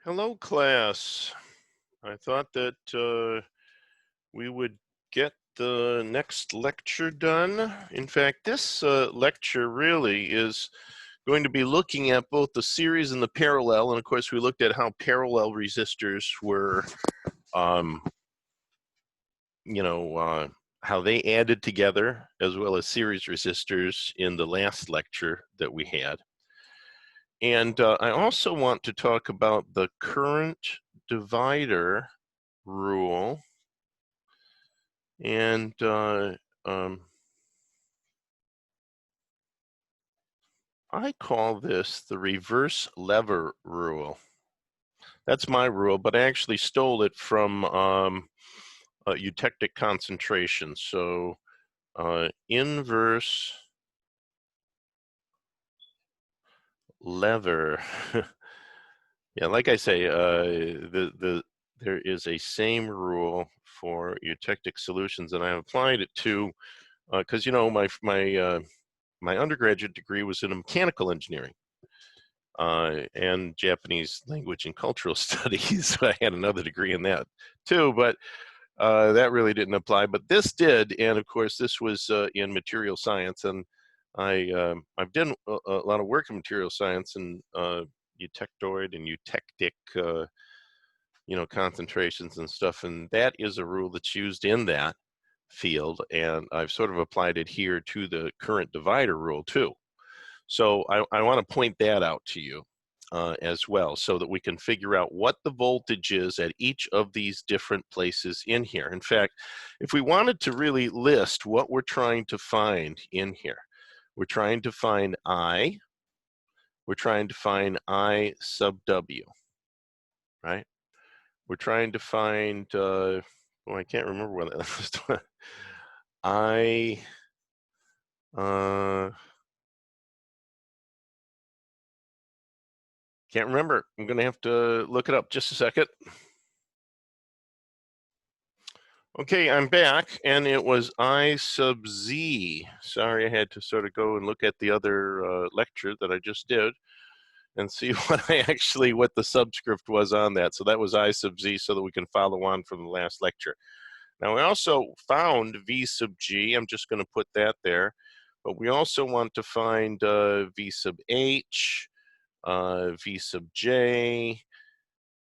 Hello, class. I thought that we would get the next lecture done. In fact, this lecture really is going to be looking at both the series and the parallel. And of course, we looked at how parallel resistors were, um, how they added together, as well as series resistors in the last lecture that we had. And I also want to talk about the current divider rule. And I call this the reverse lever rule. That's my rule, but I actually stole it from eutectic concentration. So inverse lever. Yeah, like I say, there is a same rule for eutectic solutions, and I applied it to because my undergraduate degree was in mechanical engineering and Japanese language and cultural studies. I had another degree in that too, but that really didn't apply. But this did, and of course, this was in material science, and I've done a lot of work in material science and eutectoid and eutectic, concentrations and stuff, and that is a rule that's used in that field, and I've sort of applied it here to the current divider rule too. So I want to point that out to you as well, so that we can figure out what the voltage is at each of these different places in here. In fact, if we wanted to really list what we're trying to find in here, we're trying to find I, we're trying to find I sub W, right? We're trying to find, I can't remember what that was. I, can't remember. I'm going to have to look it up just a second. Okay, I'm back, and it was I sub Z. Sorry, I had to sort of go and look at the other lecture that I just did and see what the subscript was on that. So that was I sub Z, so that we can follow on from the last lecture. Now, we also found V sub G. I'm just going to put that there. But we also want to find V sub H, V sub J,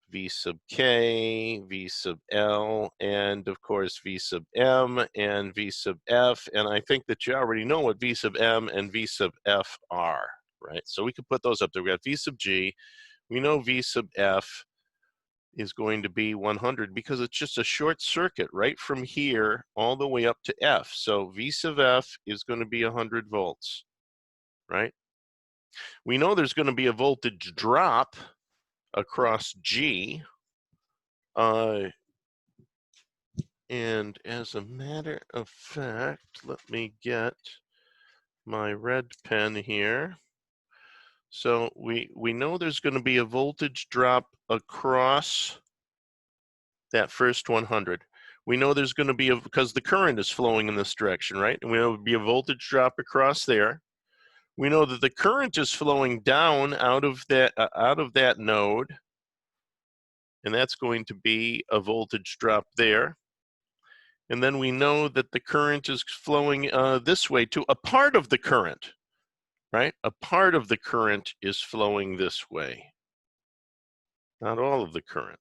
V sub K, V sub L, and of course V sub M and V sub F. And I think that you already know what V sub M and V sub F are, right? So we can put those up there. We got V sub G. We know V sub F is going to be 100 because it's just a short circuit right from here all the way up to F. So V sub F is going to be 100 volts, right? We know there's going to be a voltage drop across G. And as a matter of fact, let me get my red pen here. So we know there's going to be a voltage drop across that first 100. We know there's going to be because the current is flowing in this direction, right? And we know there'll be a voltage drop across there. We know that the current is flowing down out of that node, and that's going to be a voltage drop there. And then we know that the current is flowing this way too. A part of the current, right? A part of the current is flowing this way. Not all of the current.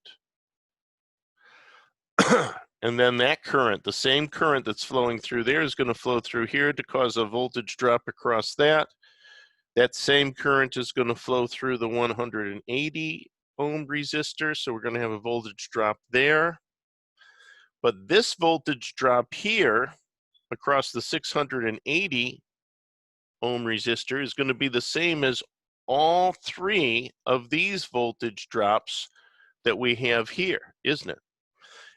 And then that current, the same current that's flowing through there, is going to flow through here to cause a voltage drop across that. That same current is going to flow through the 180 ohm resistor, so we're going to have a voltage drop there. But this voltage drop here across the 680 ohm resistor is going to be the same as all three of these voltage drops that we have here, isn't it?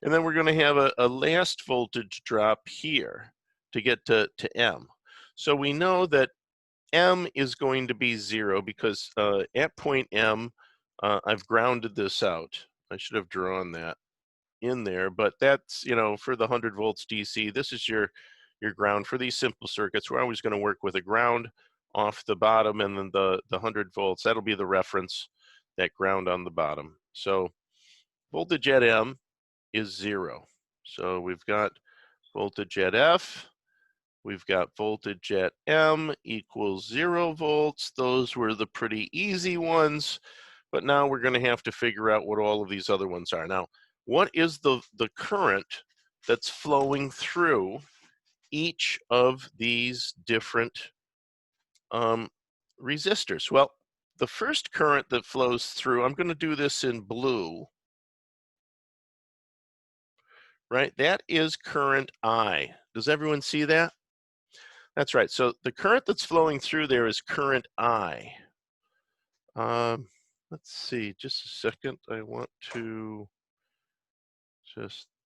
And then we're going to have a last voltage drop here to get to M. So we know that M is going to be 0 because at point M, I've grounded this out. I should have drawn that in there, but that's, for the 100 volts DC, this is your ground. For these simple circuits, we're always going to work with a ground off the bottom, and then the 100 volts, that'll be the reference, that ground on the bottom. So voltage at M is 0. So we've got voltage at F, we've got voltage at M equals 0 volts. Those were the pretty easy ones, but now we're going to have to figure out what all of these other ones are. Now, what is the current that's flowing through each of these different resistors? Well, the first current that flows through, I'm going to do this in blue, right? That is current I. Does everyone see that? That's right. So the current that's flowing through there is current I. Let's see, just a second. I want to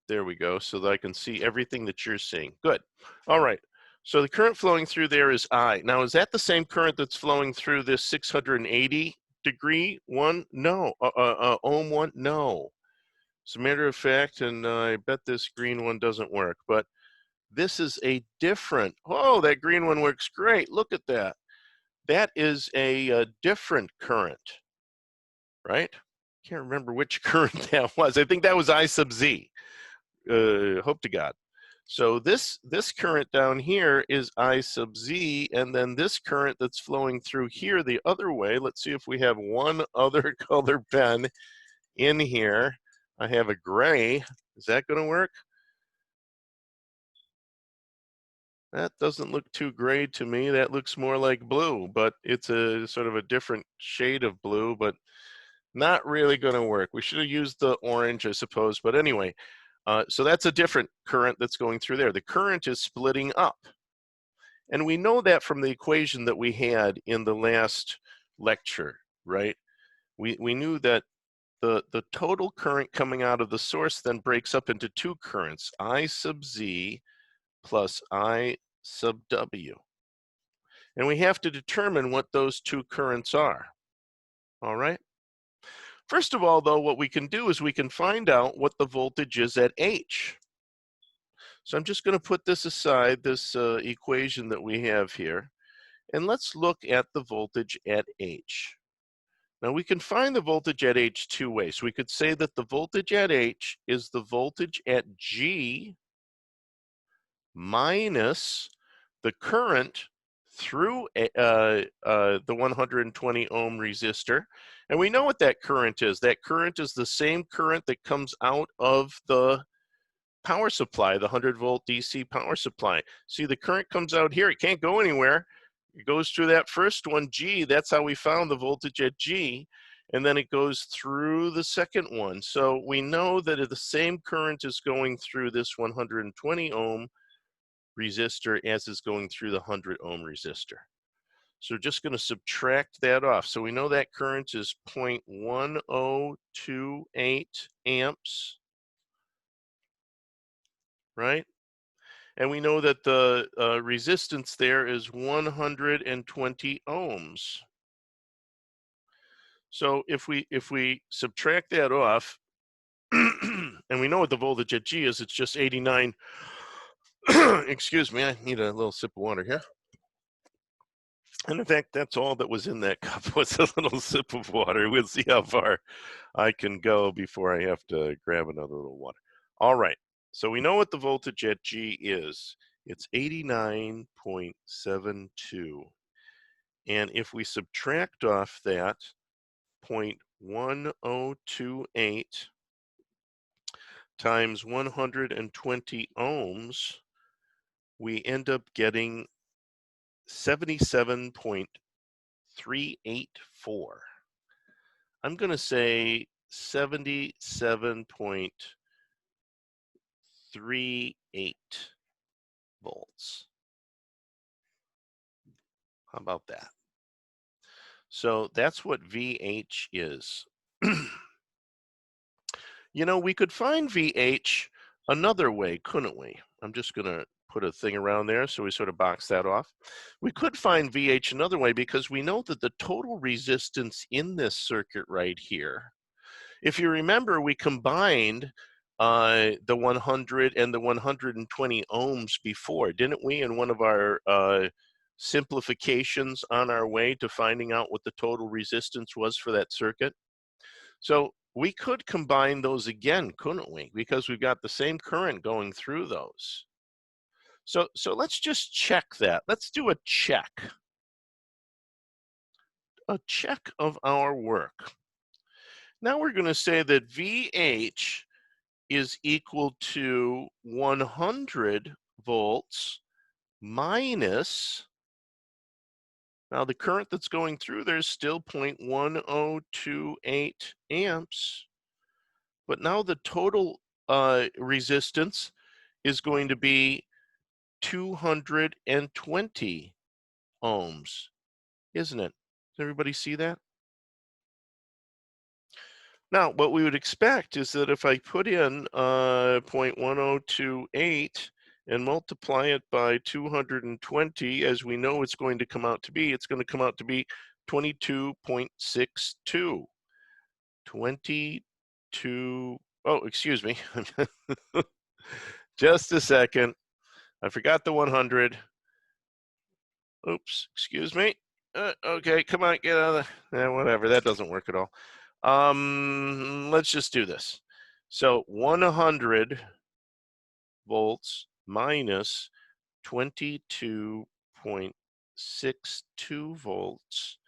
there we go, so that I can see everything that you're seeing. Good. All right. So the current flowing through there is I. Now, is that the same current that's flowing through this 680 degree one? No. Ohm one? No. As a matter of fact, and I bet this green one doesn't work, but this is a different, oh, that green one works great. Look at that. That is a different current, right? Can't remember which current that was. I think that was I sub Z. Hope to God. So this current down here is I sub Z, and then this current that's flowing through here the other way, let's see if we have one other color pen in here. I have a gray. Is that going to work? That doesn't look too gray to me. That looks more like blue, but it's a sort of a different shade of blue, but not really going to work. We should have used the orange, I suppose, but anyway. So that's a different current that's going through there. The current is splitting up. And we know that from the equation that we had in the last lecture, right? We knew that the total current coming out of the source then breaks up into two currents, I sub Z plus I sub W. And we have to determine what those two currents are, all right? First of all, though, what we can do is we can find out what the voltage is at H. So I'm just going to put this aside, this equation that we have here, and let's look at the voltage at H. Now we can find the voltage at H two ways. We could say that the voltage at H is the voltage at G minus the current through the 120 ohm resistor. And we know what that current is. That current is the same current that comes out of the power supply, the 100 volt DC power supply. See, the current comes out here. It can't go anywhere. It goes through that first one, G. That's how we found the voltage at G. And then it goes through the second one. So we know that the same current is going through this 120 ohm resistor as is going through the 100 ohm resistor. So just going to subtract that off. So we know that current is 0.1028 amps, right? And we know that the resistance there is 120 ohms. So if we subtract that off, and we know what the voltage at G is, it's just 89. Excuse me, I need a little sip of water here. And in fact, that's all that was in that cup was a little sip of water. We'll see how far I can go before I have to grab another little water. All right, so we know what the voltage at G is. It's 89.72. And if we subtract off that 0.1028 times 120 ohms, we end up getting 77.384. I'm going to say 77.38 volts. How about that? So that's what VH is. You know, we could find VH another way, couldn't we? I'm just going to put a thing around there so we sort of box that off. We could find VH another way because we know that the total resistance in this circuit right here, if you remember, we combined the 100 and the 120 ohms before, didn't we, in one of our simplifications on our way to finding out what the total resistance was for that circuit? So we could combine those again, couldn't we? Because we've got the same current going through those. So let's just check that. Let's do a check of our work. Now we're going to say that VH is equal to 100 volts minus, now the current that's going through there is still 0.1028 amps, but now the total resistance is going to be 220 ohms, isn't it? Does everybody see that? Now, what we would expect is that if I put in 0.1028 and multiply it by 220, as we know it's going to come out to be, it's going to come out to be 22.62. 22, oh, excuse me. Just a second. I forgot the 100. Oops, excuse me. Okay, come on, get out of the, whatever, that doesn't work at all. Let's just do this. So 100 volts minus 22.62 volts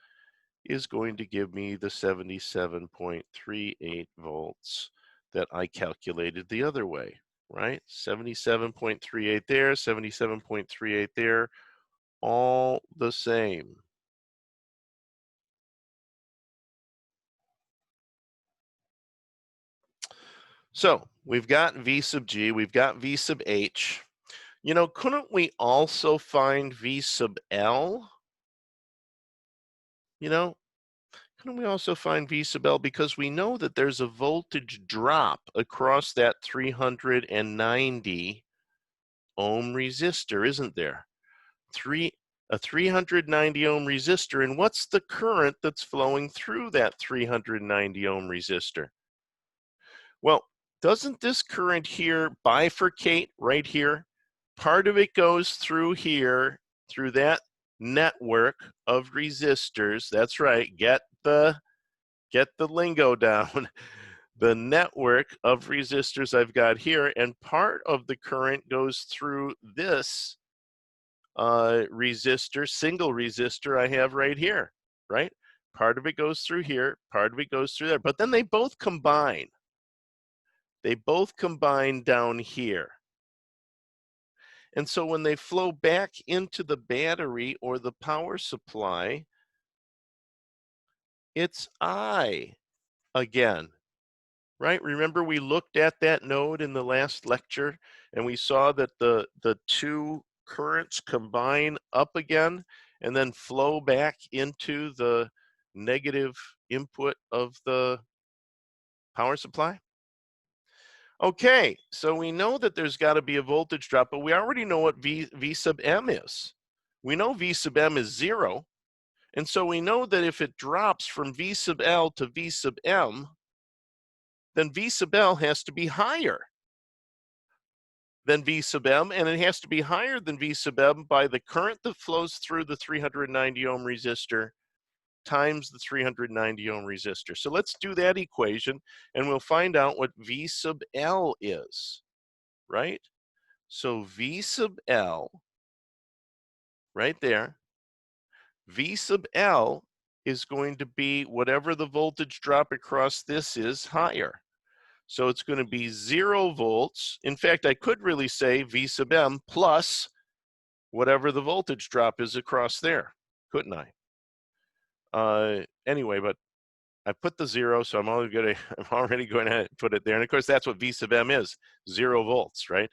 is going to give me the 77.38 volts that I calculated the other way, right? 77.38 there, 77.38 there, all the same. So we've got V sub G, we've got V sub H. You know, couldn't we also find V sub L? You know, couldn't we also find V sub L? Because we know that there's a voltage drop across that 390 ohm resistor, isn't there? A 390 ohm resistor, and what's the current that's flowing through that 390 ohm resistor? Well, doesn't this current here bifurcate right here? Part of it goes through here, through that network of resistors. That's right, get the lingo down. The network of resistors I've got here, and part of the current goes through this resistor, single resistor I have right here, right? Part of it goes through here, part of it goes through there, but then they both combine. They both combine down here. And so when they flow back into the battery or the power supply, it's I again, right? Remember we looked at that node in the last lecture and we saw that the two currents combine up again and then flow back into the negative input of the power supply? Okay, so we know that there's got to be a voltage drop, but we already know what V sub M is. We know V sub M is 0, and so we know that if it drops from V sub L to V sub M, then V sub L has to be higher than V sub M, and it has to be higher than V sub M by the current that flows through the 390 ohm resistor times the 390 ohm resistor. So let's do that equation, and we'll find out what V sub L is, right? So V sub L, right there, V sub L is going to be whatever the voltage drop across this is higher. So it's going to be 0 volts. In fact, I could really say V sub M plus whatever the voltage drop is across there, couldn't I? Anyway, but I put the 0, so I'm already going to put it there. And of course, that's what V sub M is, 0 volts, right?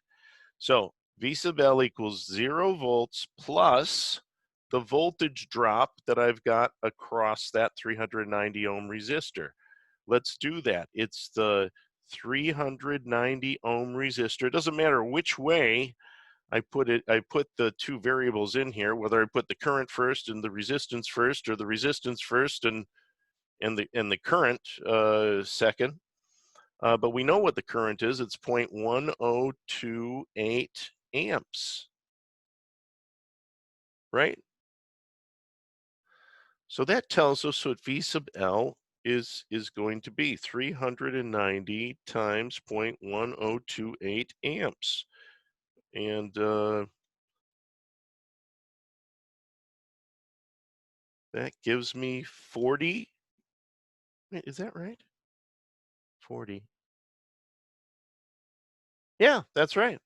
So V sub L equals 0 volts plus the voltage drop that I've got across that 390 ohm resistor. Let's do that. It's the 390 ohm resistor. It doesn't matter which way I put it. I put the two variables in here, whether I put the current first and the resistance first, or the resistance first and the current second. But we know what the current is. It's 0.1028 amps, right? So that tells us what V sub L is going to be 390 times 0.1028 amps. And that gives me 40. Wait, is that right? 40. Yeah, that's right.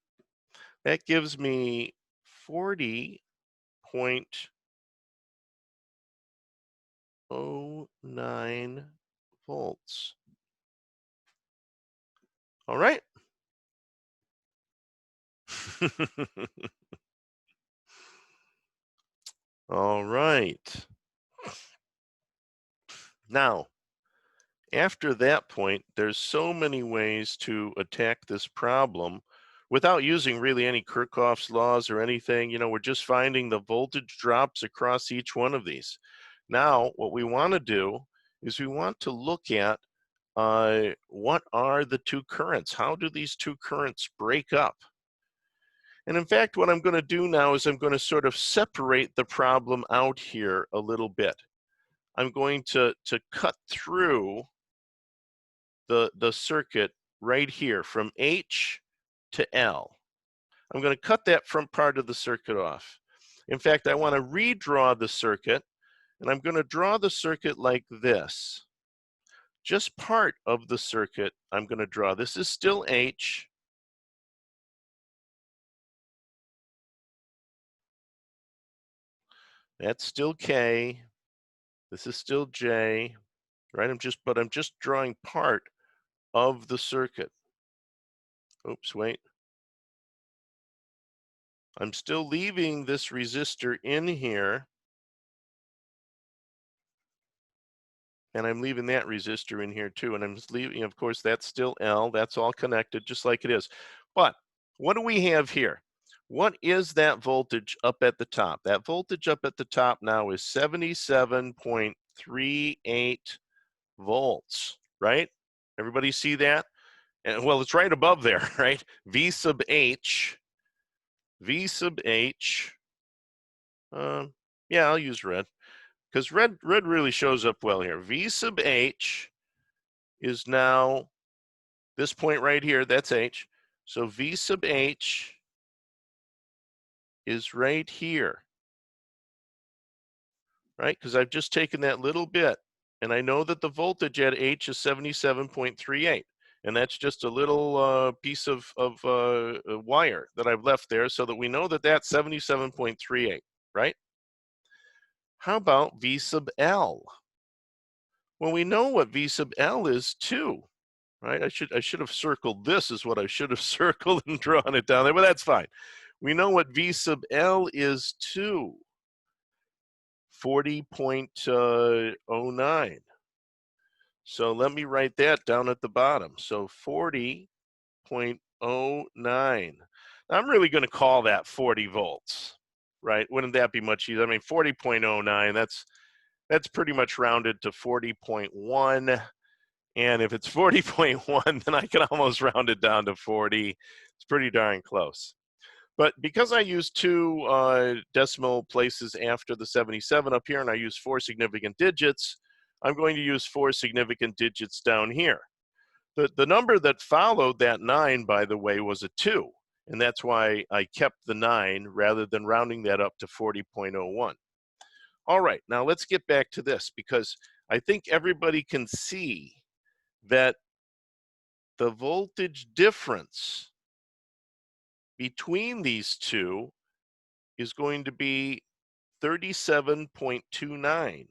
That gives me 40.09 volts. All right. All right. Now, after that point, there's so many ways to attack this problem without using really any Kirchoffs laws or anything. You know, we're just finding the voltage drops across each one of these. Now, what we want to do is we want to look at what are the two currents? How do these two currents break up? And in fact, what I'm going to do now is I'm going to sort of separate the problem out here a little bit. I'm going to cut through the circuit right here from H to L. I'm going to cut that front part of the circuit off. In fact, I want to redraw the circuit, and I'm going to draw the circuit like this. Just part of the circuit I'm going to draw. This is still H. That's still K. This is still J, right? I'm just drawing part of the circuit. Oops, wait. I'm still leaving this resistor in here, and I'm leaving that resistor in here too. And I'm just leaving, of course, that's still L. That's all connected just like it is. But what do we have here? What is that voltage up at the top? That voltage up at the top now is 77.38 volts, right? Everybody see that? And well, it's right above there, right? V sub H. Yeah, I'll use red because red really shows up well here. V sub H is now this point right here. That's H. So V sub H is right here, right? Because I've just taken that little bit, and I know that the voltage at H is 77.38. And that's just a little piece of wire that I've left there so that we know that that's 77.38, right? How about V sub L? Well, we know what V sub L is too, right? I should have circled this is what I should have circled and drawn it down there, but that's fine. We know what V sub L is too, 40.09. So let me write that down at the bottom. So 40.09. I'm really going to call that 40 volts, right? Wouldn't that be much easier? I mean, 40.09, that's pretty much rounded to 40.1. And if it's 40.1, then I can almost round it down to 40. It's pretty darn close. But because I use two decimal places after the 77 up here, and I use 4 significant digits, I'm going to use 4 significant digits down here. The number that followed that 9, by the way, was a 2. And that's why I kept the 9 rather than rounding that up to 40.01. All right, now let's get back to this because I think everybody can see that the voltage difference between these two is going to be 37.29.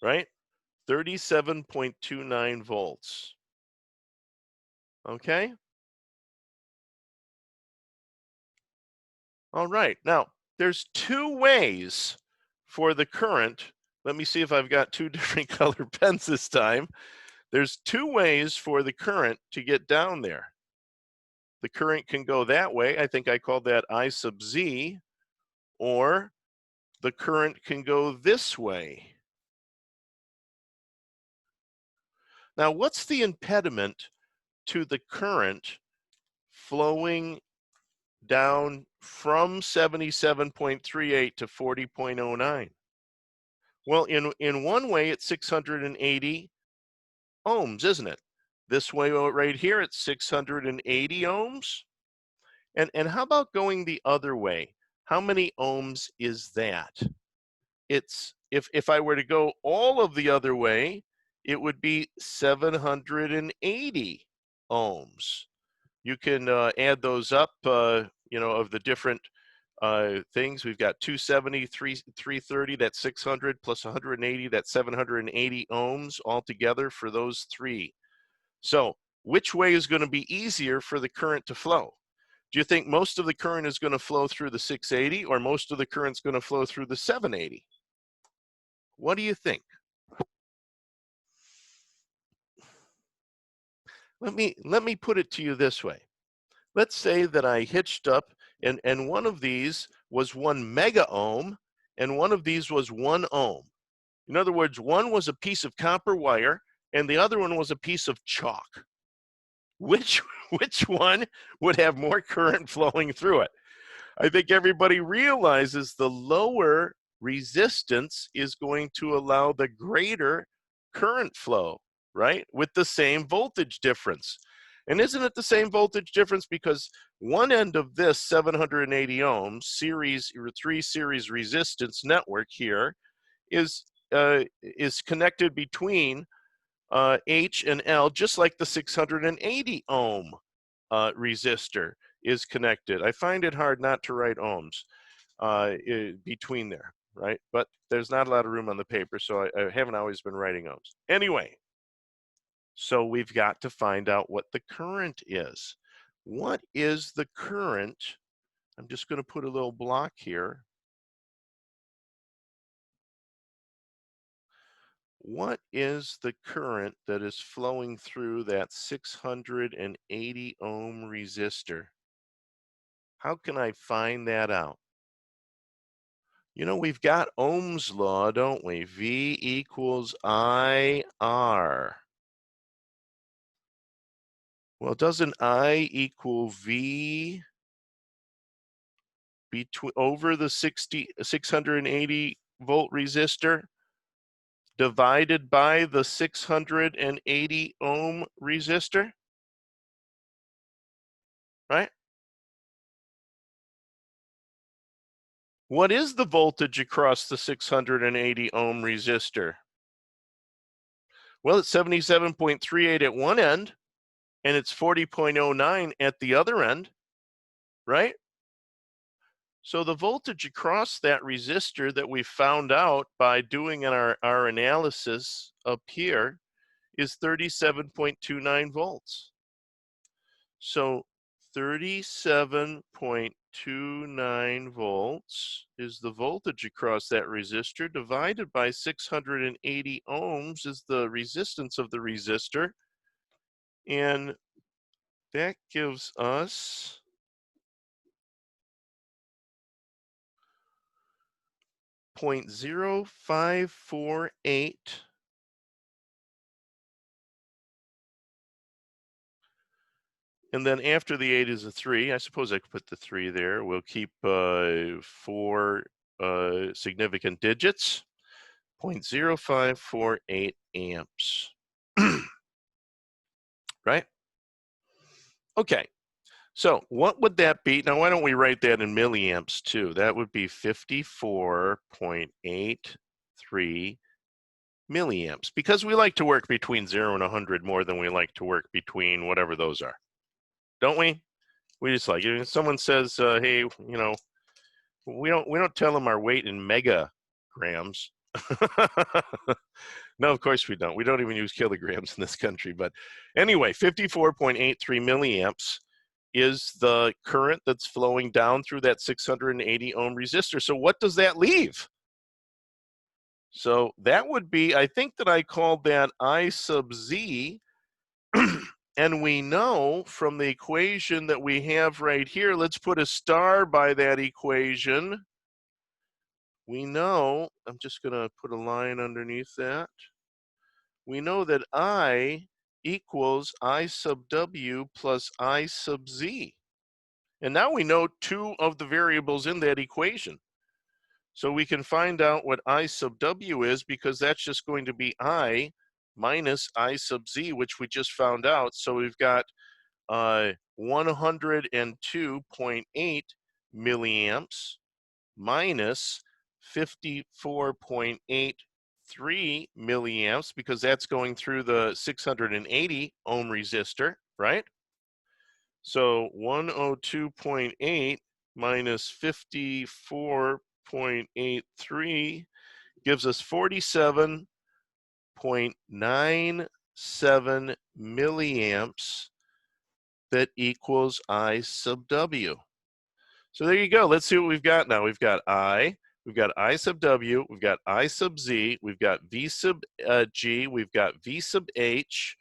Right? 37.29 volts. Okay? All right. Now, there's 2 ways for the current. Let me see if I've got 2 different color pens this time. There's 2 ways for the current to get down there. The current can go that way. I think I called that I sub Z. Or the current can go this way. Now, what's the impediment to the current flowing down from 77.38 to 40.09? Well, in one way, it's 680 ohms, isn't it? This way right here, it's 680 ohms. And how about going the other way? How many ohms is that? It's if I were to go all of the other way, it would be 780 ohms. You can add those up, you know, of the different things. We've got 270, 330, that's 600, plus 180, that's 780 ohms altogether for those three. So which way is going to be easier for the current to flow? Do you think most of the current is going to flow through the 680 or most of the current's going to flow through the 780? What do you think? Let me put it to you this way. Let's say that I hitched up and one of these was 1 mega ohm and one of these was 1 ohm. In other words, one was a piece of copper wire and the other one was a piece of chalk. Which one would have more current flowing through it? I think everybody realizes the lower resistance is going to allow the greater current flow, right? With the same voltage difference. And isn't it the same voltage difference? Because one end of this 780 ohms series or 3 series resistance network here is connected between H and L, just like the 680 ohm resistor is connected. I find it hard not to write ohms between there, right? But there's not a lot of room on the paper, so I haven't always been writing ohms. Anyway, so we've got to find out what the current is. What is the current? I'm just going to put a little block here. What is the current that is flowing through that 680 ohm resistor? How can I find that out? You know, we've got Ohm's law, don't we? V equals IR. Well, doesn't I equal V between over the 680 volt resistor divided by the 680 ohm resistor? Right? What is the voltage across the 680 ohm resistor? Well, it's 77.38 at one end, and it's 40.09 at the other end, right? So the voltage across that resistor that we found out by doing our analysis up here is 37.29 volts. So 37.29 volts is the voltage across that resistor divided by 680 ohms is the resistance of the resistor. And that gives us 0.0548. And then after the 8 is a 3. I suppose I could put the 3 there. We'll keep 4 significant digits. 0.0548 amps. Right? Okay. So what would that be? Now, why don't we write that in milliamps too? That would be 54.83 milliamps, because we like to work between 0 and 100 more than we like to work between whatever those are. Don't we? We just like it. If someone says, hey, you know, we don't tell them our weight in megagrams. No, of course we don't. We don't even use kilograms in this country. But anyway, 54.83 milliamps is the current that's flowing down through that 680 ohm resistor. So what does that leave? So that would be, I think that I called that I sub z. And we know from the equation that we have right here, let's put a star by that equation. We know, I'm just going to put a line underneath that. We know that I equals I sub w plus I sub z. And now we know two of the variables in that equation. So we can find out what I sub W is, because that's just going to be I minus I sub Z, which we just found out. So we've got 102.8 milliamps minus 54.83 milliamps, because that's going through the 680 ohm resistor, right? So 102.8 minus 54.83 gives us 47.97 milliamps that equals I sub W. So there you go. Let's see what we've got now. We've got I sub W, we've got I sub Z, we've got V sub G, we've got V sub H,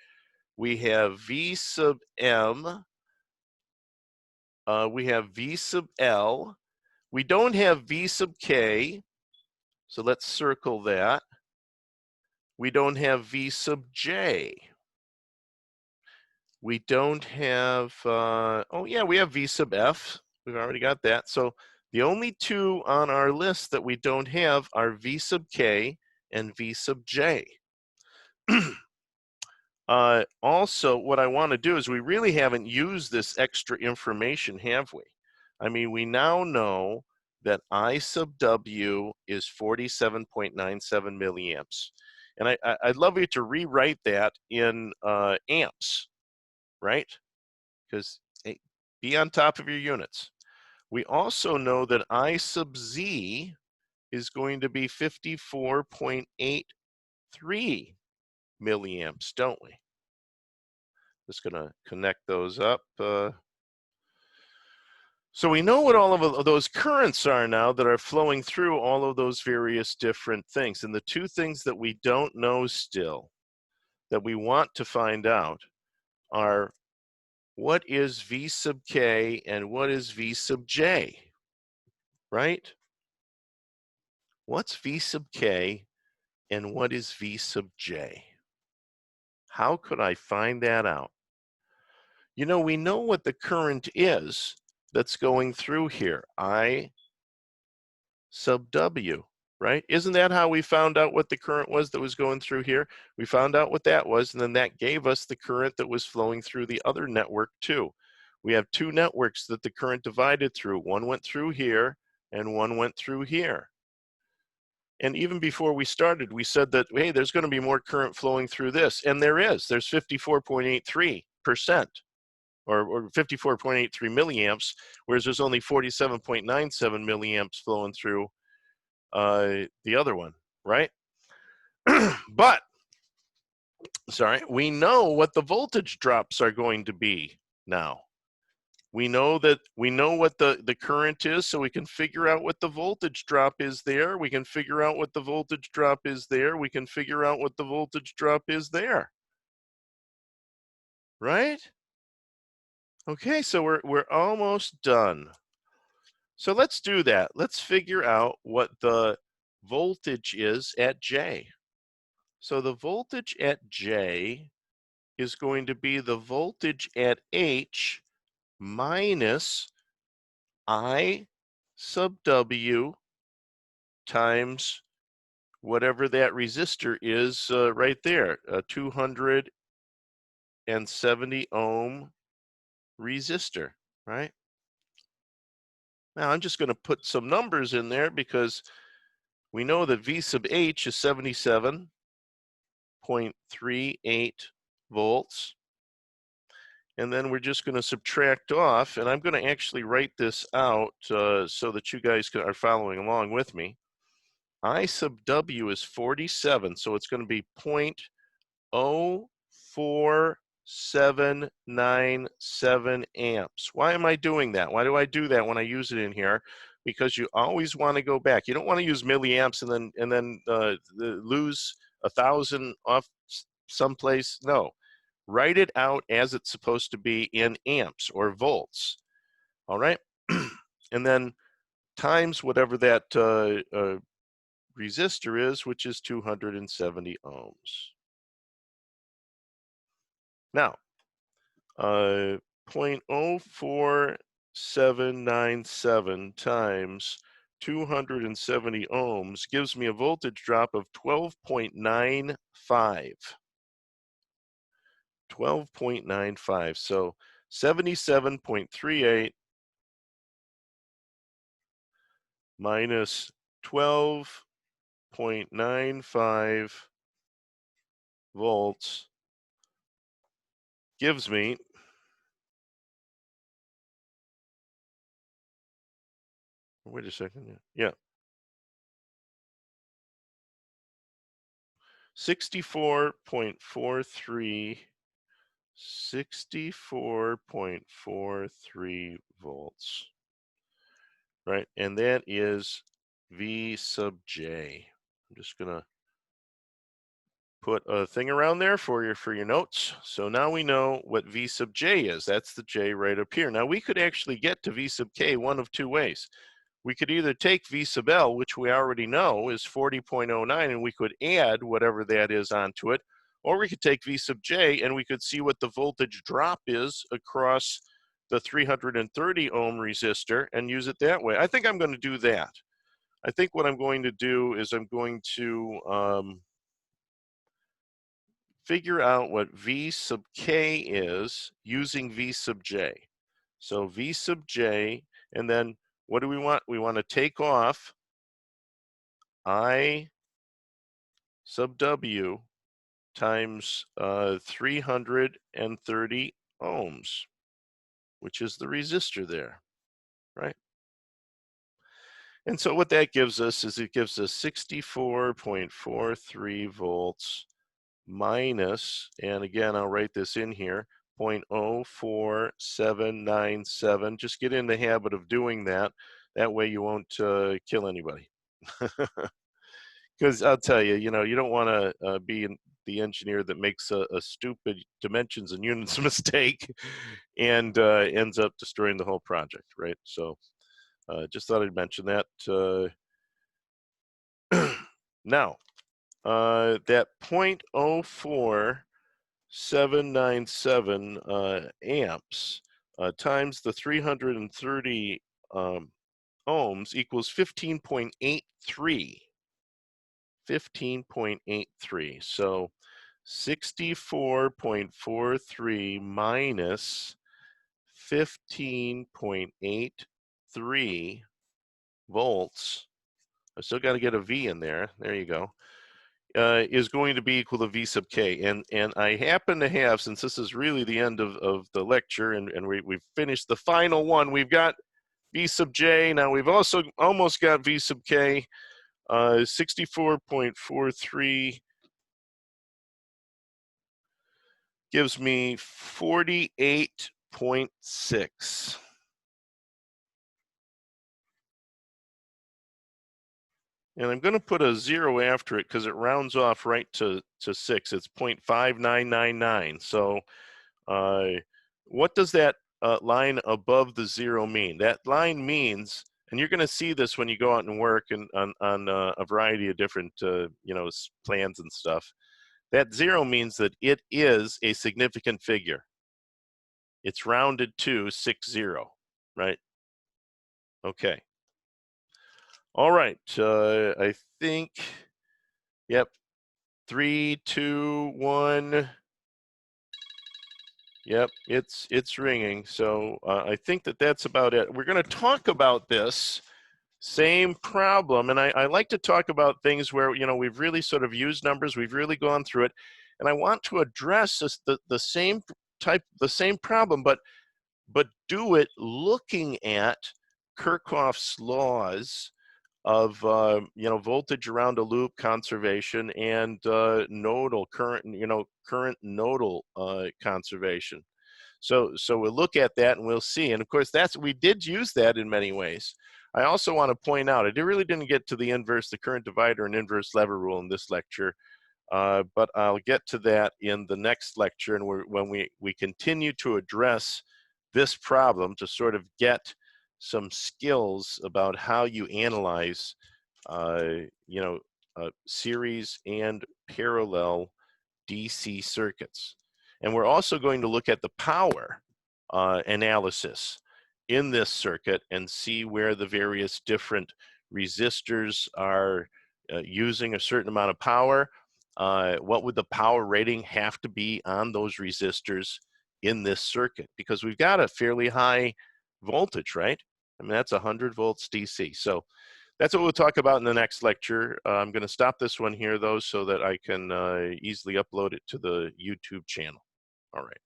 we have V sub M, we have V sub L. We don't have V sub K, so let's circle that. We don't have V sub J. We don't have, oh yeah, we have V sub F. We've already got that. So the only two on our list that we don't have are V sub K and V sub J. Also, what I want to do is, we really haven't used this extra information, have we? I mean, we now know that I sub W is 47.97 milliamps. And I'd love you to rewrite that in amps, right? Because hey, be on top of your units. We also know that I sub Z is going to be 54.83 milliamps, don't we? Just going to connect those up. So we know what all of those currents are now that are flowing through all of those various different things. And the two things that we don't know still, that we want to find out, are what is V sub K and what is V sub J, right? What's V sub K and what is V sub J? How could I find that out? You know, we know what the current is that's going through here, I sub W, right? Isn't that how we found out what the current was that was going through here? We found out what that was, and then that gave us the current that was flowing through the other network too. We have two networks that the current divided through. One went through here, and one went through here. And even before we started, we said that, hey, there's going to be more current flowing through this. And there is. There's 54.83%, or 54.83 milliamps, whereas there's only 47.97 milliamps flowing through the other one, right? But, sorry, we know what the voltage drops are going to be now. We know what the current is, so we can figure out what the voltage drop is there. We can figure out what the voltage drop is there. We can figure out what the voltage drop is there. Right? Okay, so we're almost done. So let's do that. Let's figure out what the voltage is at J. So the voltage at J is going to be the voltage at H minus I sub W times whatever that resistor is right there, a 270 ohm resistor, right? Now I'm just going to put some numbers in there, because we know that V sub H is 77.38 volts. And then we're just going to subtract off, and I'm going to actually write this out so that you guys are following along with me. I sub W is 47, so it's going to be 0.04797 amps. Why am I doing that? Why do I do that when I use it in here? Because you always want to go back. You don't want to use milliamps and then lose 1,000 off someplace. No. Write it out as it's supposed to be in amps or volts, all right? And then times whatever that resistor is, which is 270 ohms. Now, 0.047 797 times 270 ohms gives me a voltage drop of 12.95. 12.95. So 77.38 minus 12.95 volts gives me wait a second. Yeah. 64.43 volts, right? And that is V sub J. I'm just gonna put a thing around there for your notes. So now we know what V sub J is. That's the J right up here. Now we could actually get to V sub K one of two ways. We could either take V sub L, which we already know is 40.09, and we could add whatever that is onto it, or we could take V sub J and we could see what the voltage drop is across the 330 ohm resistor and use it that way. I think I'm going to do that. I think what I'm going to do is I'm going to figure out what V sub K is using V sub J. So V sub J, and then what do we want? We want to take off I sub W times 330 ohms, which is the resistor there, right? And so what that gives us is it gives us 64.43 volts minus, and again, I'll write this in here, 0.04797. Just get in the habit of doing that. That way you won't kill anybody. Because I'll tell you, you know, you don't want to be the engineer that makes a stupid dimensions and units mistake and ends up destroying the whole project, right? So just thought I'd mention that. Now, that 0.04797 amps times the 330 ohms equals 15.83. 15.83. So 64.43 minus 15.83 volts. I still got to get a V in there. There you go. Is going to be equal to V sub K. And I happen to have, since this is really the end of the lecture and we've finished the final one, we've got V sub J. Now we've also almost got V sub K. 64.43 gives me 48.6. And I'm going to put a 0 after it because it rounds off right to 6. It's 0.5999. So what does that line above the 0 mean? That line means, and you're going to see this when you go out and work and on a variety of different plans and stuff. That 0 means that it is a significant figure. It's rounded to 60, right? Okay. All right. I think, yep. 3, 2, 1. Yep, it's ringing. So I think that's about it. We're going to talk about this same problem, and I like to talk about things where we've really sort of used numbers, we've really gone through it, and I want to address the same problem, but do it looking at Kirchoffs laws of voltage around a loop conservation and nodal current nodal conservation. So we'll look at that and we'll see. And of course, we did use that in many ways. I also want to point out, I really didn't get to the current divider and inverse lever rule in this lecture, but I'll get to that in the next lecture, and when we continue to address this problem to sort of get some skills about how you analyze series and parallel DC circuits. And we're also going to look at the power analysis in this circuit and see where the various different resistors are using a certain amount of power. What would the power rating have to be on those resistors in this circuit? Because we've got a fairly high voltage, right? I mean, that's 100 volts DC. So that's what we'll talk about in the next lecture. I'm going to stop this one here, though, so that I can easily upload it to the YouTube channel. All right.